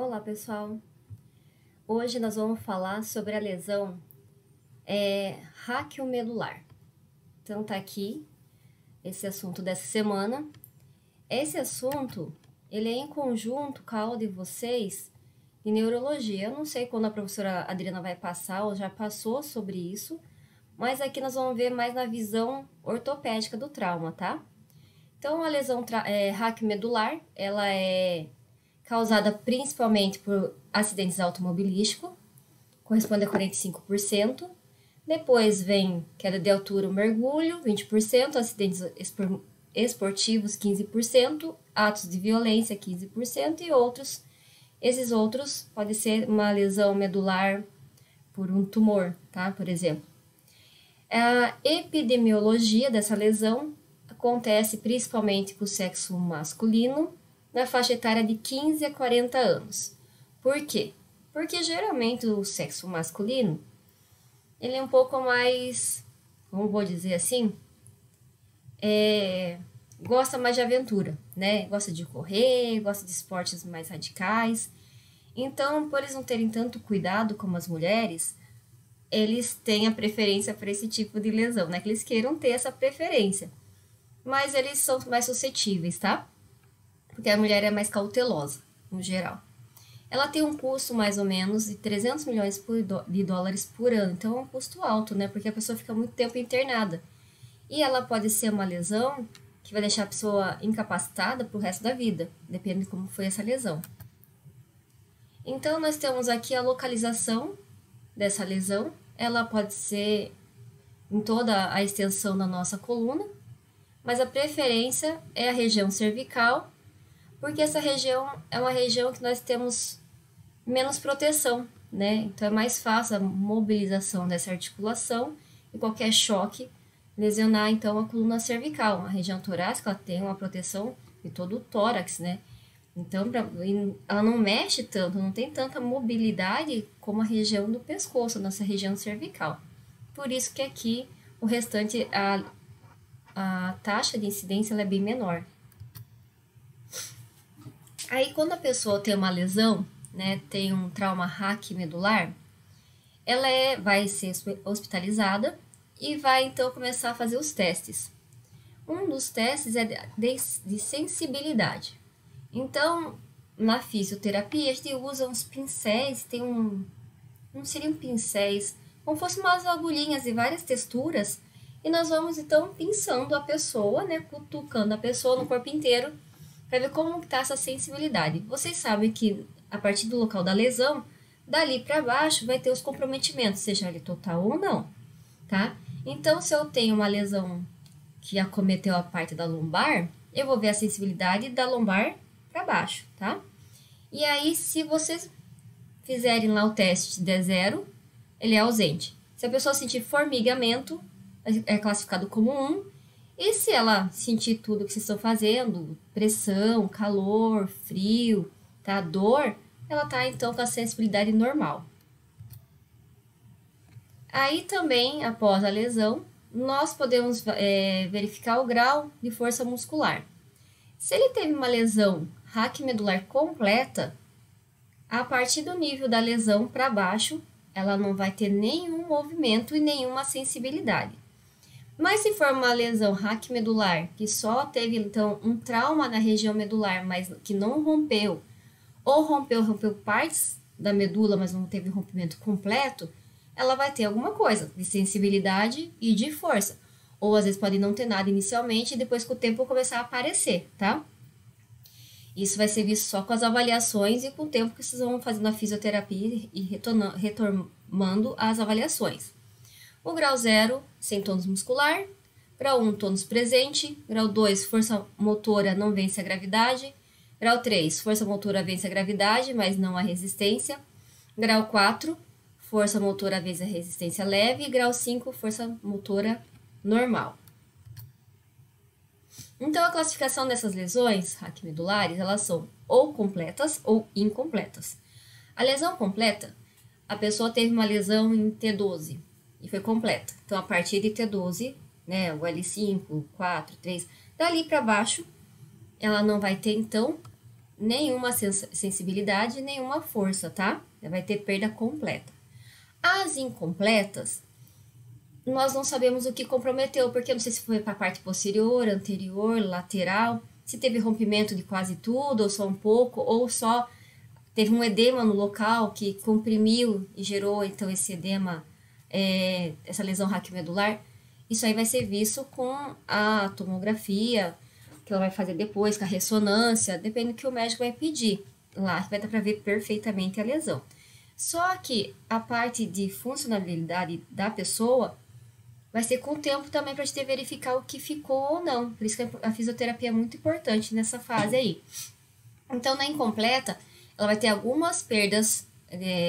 Olá, pessoal. Hoje nós vamos falar sobre a lesão raquiomedular. Então tá aqui esse assunto dessa semana. Esse assunto, ele é em conjunto com a aula de vocês de neurologia. Eu não sei quando a professora Adriana vai passar ou já passou sobre isso, mas aqui nós vamos ver mais na visão ortopédica do trauma, tá? Então, a lesão raquiomedular, ela é causada principalmente por acidentes automobilísticos, corresponde a 45%. Depois vem queda de altura, o mergulho, 20%, acidentes esportivos, 15%, atos de violência, 15%, e outros. Esses outros pode ser uma lesão medular por um tumor, tá? Por exemplo. A epidemiologia dessa lesão acontece principalmente para o sexo masculino, na faixa etária de 15 a 40 anos. Por quê? Porque geralmente o sexo masculino, ele é um pouco mais, como vou dizer assim, gosta mais de aventura, né? Gosta de correr, gosta de esportes mais radicais. Então, por eles não terem tanto cuidado como as mulheres, eles têm a preferência para esse tipo de lesão, né? Que eles queiram ter essa preferência. Mas eles são mais suscetíveis, tá? Porque a mulher é mais cautelosa, no geral. Ela tem um custo mais ou menos de 300 milhões de dólares por ano. Então é um custo alto, né? Porque a pessoa fica muito tempo internada. E ela pode ser uma lesão que vai deixar a pessoa incapacitada pro resto da vida, depende de como foi essa lesão. Então nós temos aqui a localização dessa lesão. Ela pode ser em toda a extensão da nossa coluna, mas a preferência é a região cervical, porque essa região é uma região que nós temos menos proteção, né? Então é mais fácil a mobilização dessa articulação e qualquer choque lesionar então a coluna cervical. A região torácica ela tem uma proteção de todo o tórax, né? Então ela não mexe tanto, não tem tanta mobilidade como a região do pescoço, a nossa região cervical. Por isso que aqui o restante, a taxa de incidência ela é bem menor. Aí, quando a pessoa tem uma lesão, né, tem um trauma raquiomedular, ela vai ser hospitalizada e vai, então, começar a fazer os testes. Um dos testes é de sensibilidade. Então, na fisioterapia, a gente usa uns pincéis, não seriam pincéis, como fossem umas agulhinhas de várias texturas, e nós vamos, então, pinçando a pessoa, né, cutucando a pessoa no corpo inteiro, para ver como está essa sensibilidade. Vocês sabem que a partir do local da lesão, dali para baixo vai ter os comprometimentos, seja ele total ou não, tá? Então, se eu tenho uma lesão que acometeu a parte da lombar, eu vou ver a sensibilidade da lombar para baixo, tá? E aí, se vocês fizerem lá o teste de 0, ele é ausente. Se a pessoa sentir formigamento, é classificado como 1. E se ela sentir tudo que vocês estão fazendo, pressão, calor, frio, tá, dor, ela tá então com a sensibilidade normal. Aí também, após a lesão, nós podemos verificar o grau de força muscular. Se ele teve uma lesão raquiomedular completa, a partir do nível da lesão para baixo, ela não vai ter nenhum movimento e nenhuma sensibilidade. Mas se for uma lesão raquiomedular que só teve, então, um trauma na região medular, mas que não rompeu, ou rompeu partes da medula, mas não teve rompimento completo, ela vai ter alguma coisa de sensibilidade e de força. Ou às vezes pode não ter nada inicialmente e depois com o tempo começar a aparecer, tá? Isso vai ser visto só com as avaliações e com o tempo que vocês vão fazendo a fisioterapia e retomando as avaliações. O grau 0, sem tônus muscular. Grau 1, tônus presente. Grau 2, força motora não vence a gravidade. Grau 3, força motora vence a gravidade, mas não a resistência. Grau 4, força motora vence a resistência leve. E grau 5, força motora normal. Então, a classificação dessas lesões raquimedulares, elas são ou completas ou incompletas. A lesão completa, a pessoa teve uma lesão em T12 e foi completa. Então, a partir de T12, né, o L5, 4, 3, dali para baixo, ela não vai ter, então, nenhuma sensibilidade, nenhuma força, tá? Vai ter perda completa. As incompletas, nós não sabemos o que comprometeu, porque eu não sei se foi para a parte posterior, anterior, lateral, se teve rompimento de quase tudo, ou só um pouco, ou só teve um edema no local que comprimiu e gerou, então, esse edema, essa lesão raquiomedular. Isso aí vai ser visto com a tomografia, que ela vai fazer depois, com a ressonância, depende do que o médico vai pedir. Lá vai dar para ver perfeitamente a lesão. Só que a parte de funcionalidade da pessoa vai ser com o tempo também para a gente verificar o que ficou ou não. Por isso que a fisioterapia é muito importante nessa fase aí. Então, na incompleta, ela vai ter algumas perdas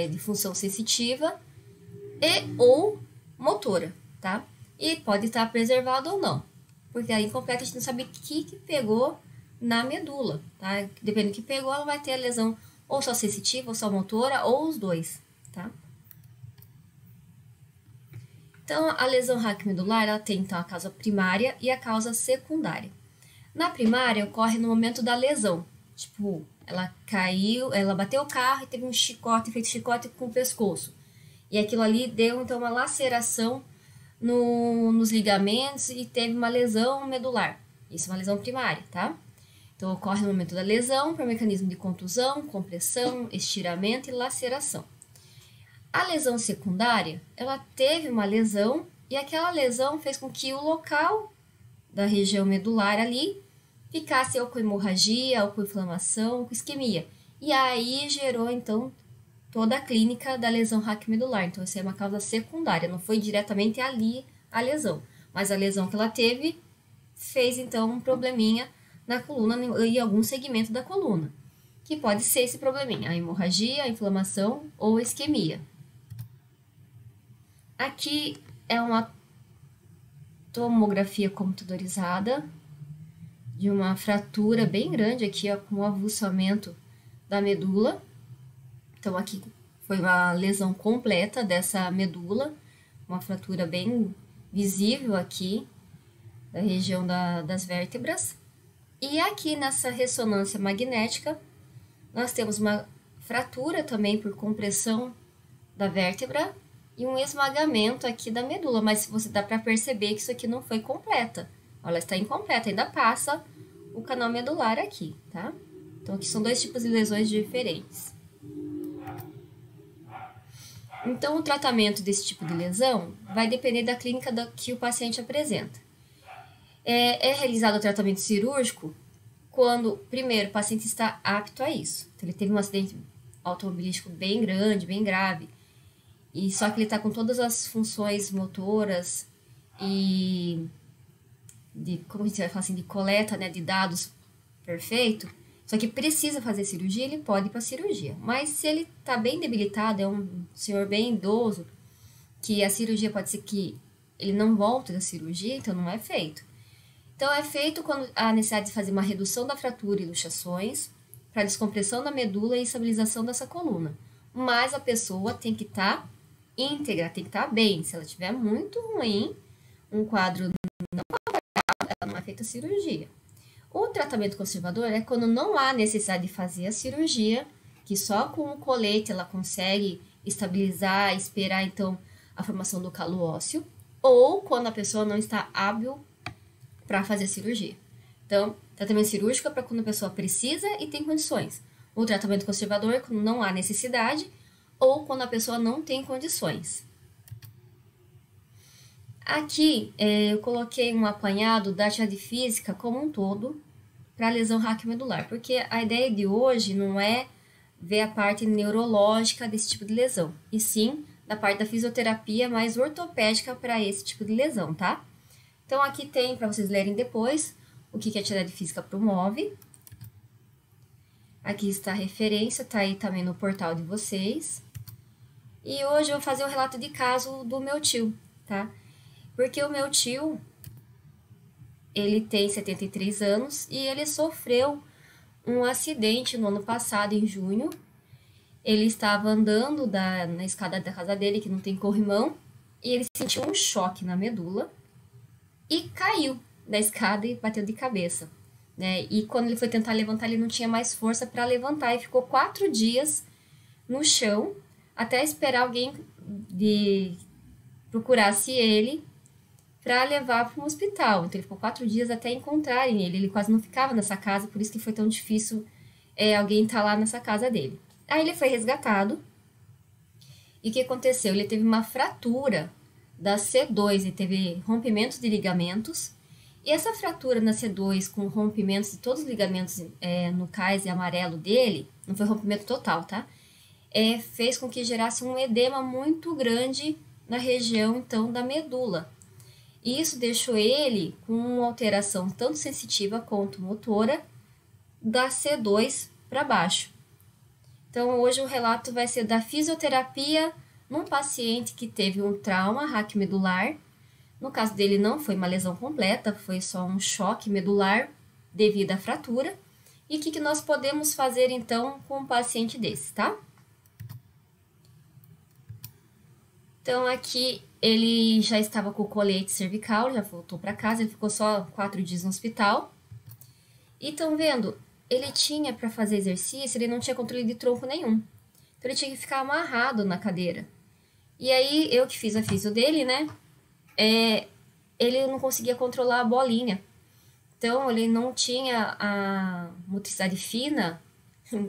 de função sensitiva e ou motora, tá? E pode estar preservado ou não, porque a incompleta a gente não sabe o que pegou na medula, tá? Dependendo do que pegou, ela vai ter a lesão ou só sensitiva, ou só motora, ou os dois, tá? Então, a lesão raquiomedular, ela tem, então, a causa primária e a causa secundária. Na primária, ocorre no momento da lesão. Tipo, ela caiu, ela bateu o carro e teve um chicote, feito chicote com o pescoço. E aquilo ali deu, então, uma laceração nos ligamentos e teve uma lesão medular. Isso é uma lesão primária, tá? Então, ocorre no momento da lesão, por mecanismo de contusão, compressão, estiramento e laceração. A lesão secundária, ela teve uma lesão e aquela lesão fez com que o local da região medular ali ficasse ou com hemorragia, ou com inflamação, ou com isquemia. E aí gerou, então, toda a clínica da lesão raquiomedular. Então, essa é uma causa secundária, não foi diretamente ali a lesão. Mas a lesão que ela teve fez, então, um probleminha na coluna e algum segmento da coluna, que pode ser esse probleminha, a hemorragia, a inflamação ou a isquemia. Aqui é uma tomografia computadorizada de uma fratura bem grande aqui, ó, com o avulsamento da medula. Então, aqui foi uma lesão completa dessa medula, uma fratura bem visível aqui, da região das vértebras. E aqui nessa ressonância magnética, nós temos uma fratura também por compressão da vértebra e um esmagamento aqui da medula, mas você dá para perceber que isso aqui não foi completa. Ela está incompleta, ainda passa o canal medular aqui, tá? Então, aqui são dois tipos de lesões diferentes. Então, o tratamento desse tipo de lesão vai depender da clínica que o paciente apresenta. É realizado o tratamento cirúrgico quando, primeiro, o paciente está apto a isso. Então, ele teve um acidente automobilístico bem grande, bem grave, e só que ele está com todas as funções motoras e como a gente vai falar assim, de coleta, né, de dados perfeito, só que precisa fazer cirurgia, ele pode ir para cirurgia. Mas se ele está bem debilitado, é um senhor bem idoso, que a cirurgia pode ser que ele não volte da cirurgia, então não é feito. Então, é feito quando há necessidade de fazer uma redução da fratura e luxações, para descompressão da medula e estabilização dessa coluna. Mas a pessoa tem que estar íntegra, tem que estar bem. Se ela estiver muito ruim, um quadro não favorável, ela não é feita a cirurgia. O tratamento conservador é quando não há necessidade de fazer a cirurgia, que só com o colete ela consegue estabilizar, esperar então a formação do calo ósseo, ou quando a pessoa não está hábil para fazer a cirurgia. Então, tratamento cirúrgico é para quando a pessoa precisa e tem condições. O tratamento conservador é quando não há necessidade ou quando a pessoa não tem condições. Aqui eu coloquei um apanhado da atividade física como um todo para a lesão raquiomedular, porque a ideia de hoje não é ver a parte neurológica desse tipo de lesão, e sim da parte da fisioterapia mais ortopédica para esse tipo de lesão, tá? Então, aqui tem, para vocês lerem depois, o que a atividade física promove. Aqui está a referência, tá aí também no portal de vocês. E hoje eu vou fazer o relato de caso do meu tio, tá? Porque o meu tio, ele tem 73 anos e ele sofreu um acidente no ano passado, em junho. Ele estava andando na escada da casa dele, que não tem corrimão, e ele sentiu um choque na medula e caiu da escada e bateu de cabeça né? E quando ele foi tentar levantar, ele não tinha mais força para levantar e ficou 4 dias no chão até esperar alguém procurasse ele para levar para um hospital. Então ele ficou 4 dias até encontrarem ele. Ele quase não ficava nessa casa, por isso que foi tão difícil alguém estar lá nessa casa dele. Aí ele foi resgatado. E o que aconteceu? Ele teve uma fratura da C2 e teve rompimentos de ligamentos. E essa fratura na C2 com rompimentos de todos os ligamentos no cais e amarelo dele, não foi rompimento total, tá? Fez com que gerasse um edema muito grande na região, então, da medula. E isso deixou ele com uma alteração tanto sensitiva quanto motora da C2 para baixo. Então, hoje o relato vai ser da fisioterapia num paciente que teve um trauma raquimedular. No caso dele, não foi uma lesão completa, foi só um choque medular devido à fratura. E o que nós podemos fazer, então, com um paciente desse, tá? Então, aqui ele já estava com o colete cervical, já voltou para casa, ele ficou só 4 dias no hospital. E estão vendo, ele tinha para fazer exercício, ele não tinha controle de tronco nenhum. Então, ele tinha que ficar amarrado na cadeira. E aí, eu que fiz a fisio dele, né? Ele não conseguia controlar a bolinha. Então, ele não tinha a motricidade fina,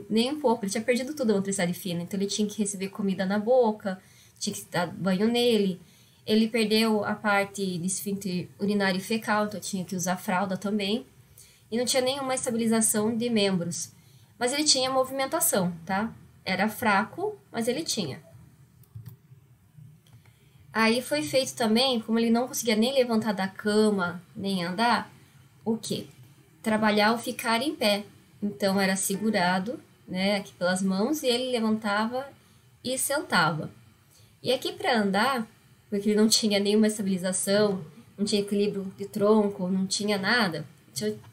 nem um pouco. Ele tinha perdido tudo a motricidade fina. Então, ele tinha que receber comida na boca, tinha que dar banho nele. Ele perdeu a parte de esfíncter urinário e fecal, então tinha que usar fralda também. E não tinha nenhuma estabilização de membros. Mas ele tinha movimentação, tá? Era fraco, mas ele tinha. Aí foi feito também, como ele não conseguia nem levantar da cama, nem andar, o quê? Trabalhar ou ficar em pé. Então era segurado, né, aqui pelas mãos, e ele levantava e sentava. E aqui para andar, porque ele não tinha nenhuma estabilização, não tinha equilíbrio de tronco, não tinha nada,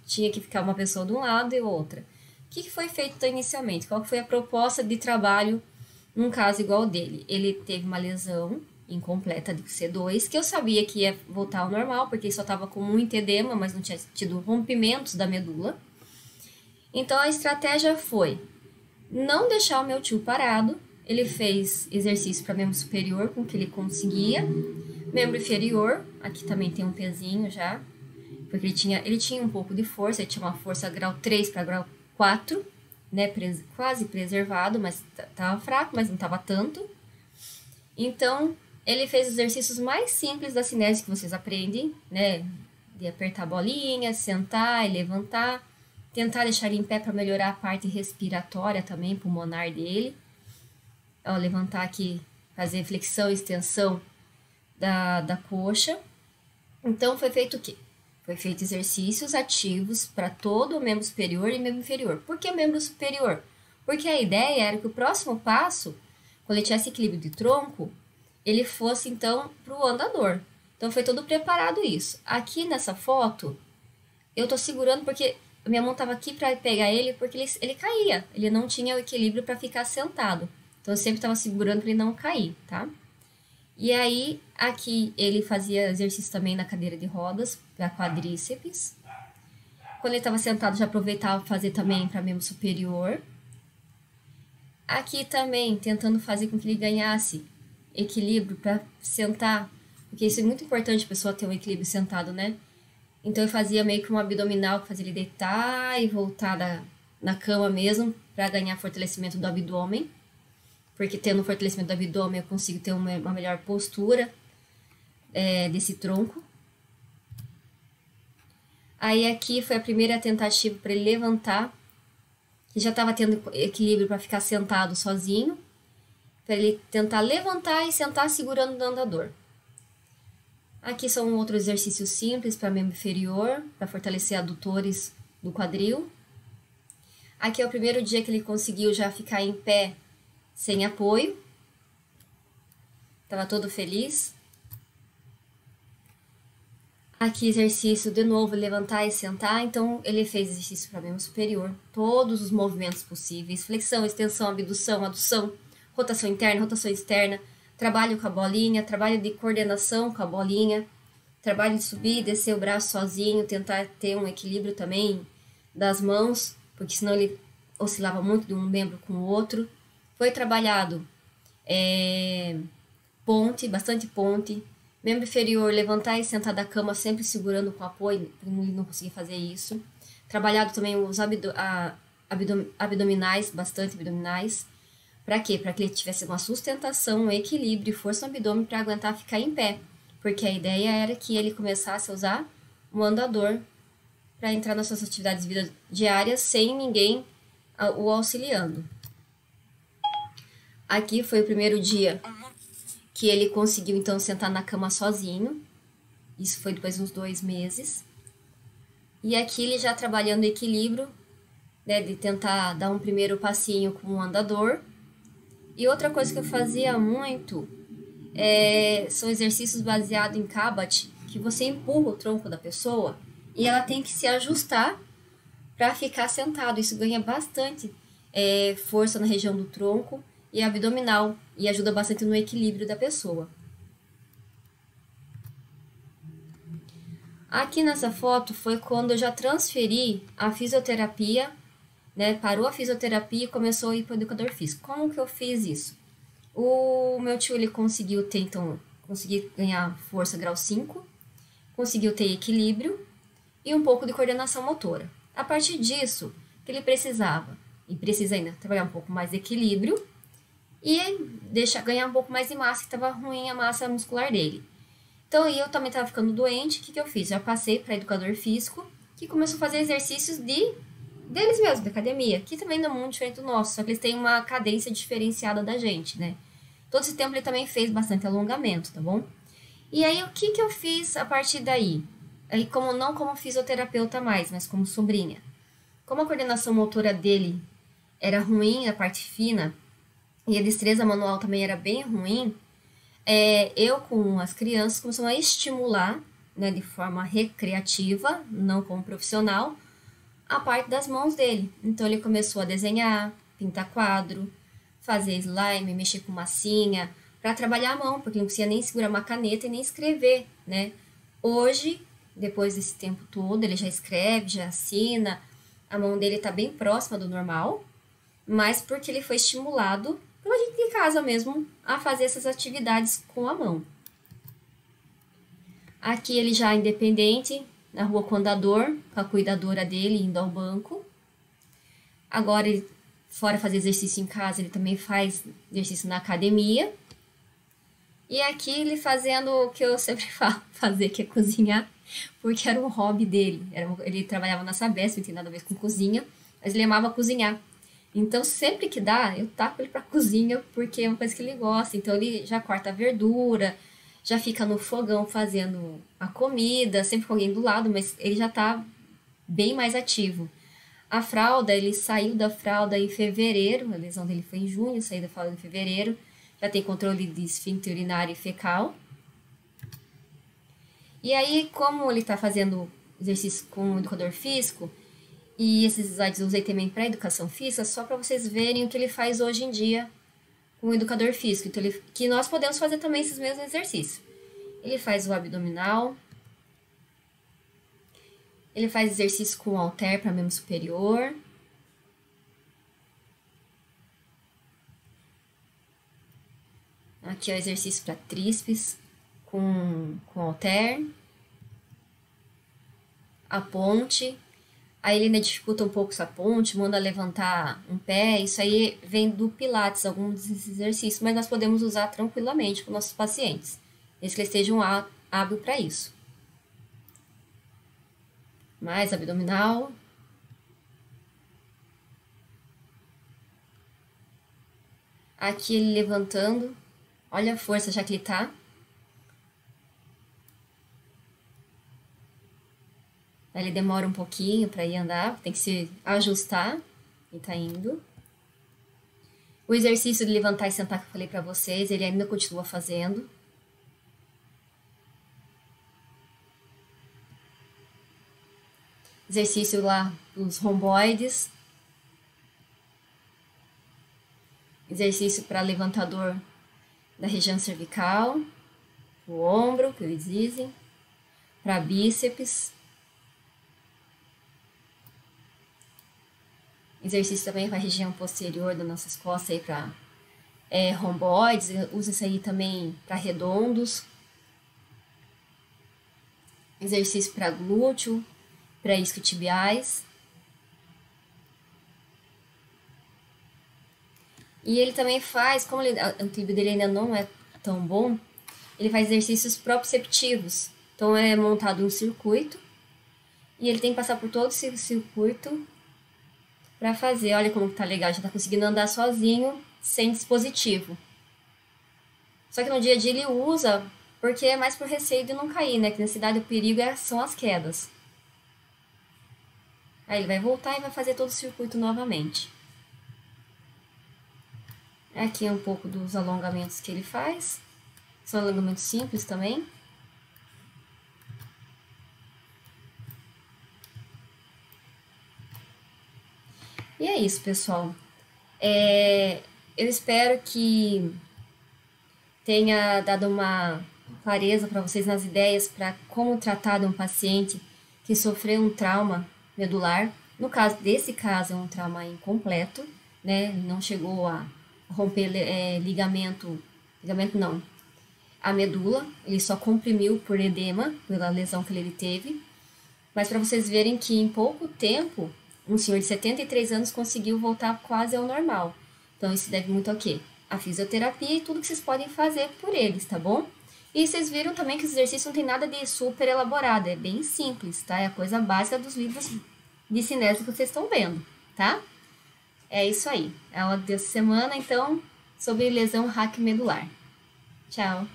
tinha que ficar uma pessoa de um lado e outra. O que foi feito então, inicialmente? Qual foi a proposta de trabalho num caso igual ao dele? Ele teve uma lesão incompleta de C2, que eu sabia que ia voltar ao normal, porque ele só estava com muito edema, mas não tinha tido rompimentos da medula. Então, a estratégia foi não deixar o meu tio parado. Ele fez exercício para membro superior com o que ele conseguia. Membro inferior, aqui também tem um pezinho já, porque ele tinha um pouco de força, ele tinha uma força grau 3 para grau 4, né, quase preservado, mas estava fraco, mas não estava tanto. Então, ele fez os exercícios mais simples da cinese que vocês aprendem, né, de apertar a bolinha, sentar e levantar, tentar deixar ele em pé para melhorar a parte respiratória também, pulmonar dele. Ó, levantar aqui, fazer flexão e extensão da coxa. Então, foi feito o quê? Foi feito exercícios ativos para todo o membro superior e membro inferior. Por que membro superior? Porque a ideia era que o próximo passo, quando ele tivesse equilíbrio de tronco, ele fosse, então, para o andador. Então, foi todo preparado isso. Aqui nessa foto, eu tô segurando porque minha mão estava aqui para pegar ele, porque ele caía. Ele não tinha o equilíbrio para ficar sentado. Então, eu sempre estava segurando para ele não cair, tá? E aí, aqui ele fazia exercício também na cadeira de rodas, para quadríceps. Quando ele estava sentado, já aproveitava fazer também para membro superior. Aqui também, tentando fazer com que ele ganhasse equilíbrio para sentar, porque isso é muito importante a pessoa ter um equilíbrio sentado, né? Então, eu fazia meio que um abdominal, que fazia ele deitar e voltar na cama mesmo, para ganhar fortalecimento do abdômen. Porque tendo fortalecimento do abdômen, eu consigo ter uma melhor postura desse tronco. Aí, aqui foi a primeira tentativa para ele levantar. Ele já estava tendo equilíbrio para ficar sentado sozinho. Para ele tentar levantar e sentar segurando no andador. Aqui são outros exercícios simples para membro inferior, para fortalecer adutores do quadril. Aqui é o primeiro dia que ele conseguiu já ficar em pé sem apoio. Estava todo feliz. Aqui exercício de novo, levantar e sentar. Então, ele fez exercício para membro superior. Todos os movimentos possíveis. Flexão, extensão, abdução, adução, rotação interna, rotação externa. Trabalho com a bolinha, trabalho de coordenação com a bolinha. Trabalho de subir e descer o braço sozinho, tentar ter um equilíbrio também das mãos, porque senão ele oscilava muito de um membro com o outro. Foi trabalhado ponte, bastante ponte. Membro inferior, levantar e sentar da cama sempre segurando com apoio, para ele não conseguir fazer isso. Trabalhado também os abdominais, bastante abdominais. Para quê? Para que ele tivesse uma sustentação, um equilíbrio e força no abdômen para aguentar ficar em pé. Porque a ideia era que ele começasse a usar um andador para entrar nas suas atividades de vida diárias sem ninguém o auxiliando. Aqui foi o primeiro dia que ele conseguiu então sentar na cama sozinho. Isso foi depois de uns 2 meses. E aqui ele já trabalhando equilíbrio, né, de tentar dar um primeiro passinho com o andador. E outra coisa que eu fazia muito são exercícios baseados em Kabat, que você empurra o tronco da pessoa e ela tem que se ajustar para ficar sentado. Isso ganha bastante força na região do tronco e abdominal e ajuda bastante no equilíbrio da pessoa. Aqui nessa foto foi quando eu já transferi a fisioterapia, né? Parou a fisioterapia e começou a ir para o educador físico. Como que eu fiz isso? O meu tio ele conseguiu conseguir ganhar força grau 5, conseguiu ter equilíbrio e um pouco de coordenação motora. A partir disso, o que ele precisava, e precisa ainda trabalhar um pouco mais de equilíbrio e ganhar um pouco mais de massa, que estava ruim a massa muscular dele. Então, eu também estava ficando doente, o que eu fiz? Já passei para educador físico, que começou a fazer exercícios deles mesmos, da academia, que também não é muito diferente do nosso, só que eles têm uma cadência diferenciada da gente, né? Todo esse tempo ele também fez bastante alongamento, tá bom? E aí, o que eu fiz a partir daí? Aí, não como fisioterapeuta mais, mas como sobrinha. Como a coordenação motora dele era ruim, a parte fina, e a destreza manual também era bem ruim, eu com as crianças começamos a estimular, né, de forma recreativa, não como profissional, a parte das mãos dele. Então ele começou a desenhar, pintar quadro, fazer slime, mexer com massinha, para trabalhar a mão, porque não conseguia nem segurar uma caneta e nem escrever, né? Hoje, depois desse tempo todo, ele já escreve, já assina, a mão dele está bem próxima do normal, mas porque ele foi estimulado pela gente de casa mesmo a fazer essas atividades com a mão. Aqui ele já é independente, na rua com o andador, com a cuidadora dele indo ao banco. Agora, ele, fora fazer exercício em casa, ele também faz exercício na academia. E aqui ele fazendo o que eu sempre falo, fazer, que é cozinhar, porque era um hobby dele. Ele trabalhava na Sabesp, não tem nada a ver com cozinha, mas ele amava cozinhar. Então, sempre que dá, eu taco ele pra cozinha, porque é uma coisa que ele gosta. Então, ele já corta a verdura, já fica no fogão fazendo a comida, sempre com alguém do lado, mas ele já tá bem mais ativo. A fralda, ele saiu da fralda em fevereiro, a lesão dele foi em junho, saiu da fralda em fevereiro, já tem controle de esfíncter urinário e fecal. E aí, como ele tá fazendo exercício com o educador físico, e esses slides eu usei também para educação física, só para vocês verem o que ele faz hoje em dia com o educador físico. Então, que nós podemos fazer também esses mesmos exercícios. Ele faz o abdominal, ele faz exercício com halter para membro superior. Aqui é o exercício para tríceps com halter. A ponte. Aí ele ainda dificulta um pouco essa ponte, manda levantar um pé. Isso aí vem do Pilates, alguns desses exercícios, mas nós podemos usar tranquilamente com nossos pacientes, desde que eles estejam hábil para isso. Mais abdominal. Aqui ele levantando. Olha a força já que ele tá. Aí ele demora um pouquinho para ir andar, tem que se ajustar e tá indo. O exercício de levantar e sentar que eu falei para vocês, ele ainda continua fazendo. Exercício lá dos romboides. Exercício para levantador da região cervical, o ombro, que eles dizem, para bíceps. Exercício também para a região posterior das nossas costas aí para romboides, usa isso aí também para redondos. Exercício para glúteo, para isquiotibiais. E ele também faz, como o equilíbrio dele ainda não é tão bom, ele faz exercícios proprioceptivos. Então é montado um circuito e ele tem que passar por todo esse circuito para fazer. Olha como tá legal, já tá conseguindo andar sozinho, sem dispositivo. Só que no dia a dia ele usa porque é mais por receio de não cair, né? Que na cidade o perigo são as quedas. Aí ele vai voltar e vai fazer todo o circuito novamente. Aqui é um pouco dos alongamentos que ele faz. São alongamentos simples também. E é isso, pessoal. Eu espero que tenha dado uma clareza para vocês nas ideias para como tratar de um paciente que sofreu um trauma medular. No caso desse caso, é um trauma incompleto, né? Ele não chegou a romper ligamento não, a medula, ele só comprimiu por edema, pela lesão que ele teve. Mas para vocês verem que em pouco tempo, um senhor de 73 anos conseguiu voltar quase ao normal. Então isso deve muito ao quê? A fisioterapia e tudo que vocês podem fazer por eles, tá bom? E vocês viram também que os exercícios não tem nada de super elaborado, é bem simples, tá? É a coisa básica dos livros de cinésio que vocês estão vendo, tá? É isso aí. É a aula dessa semana, então, sobre lesão raquiomedular. Tchau!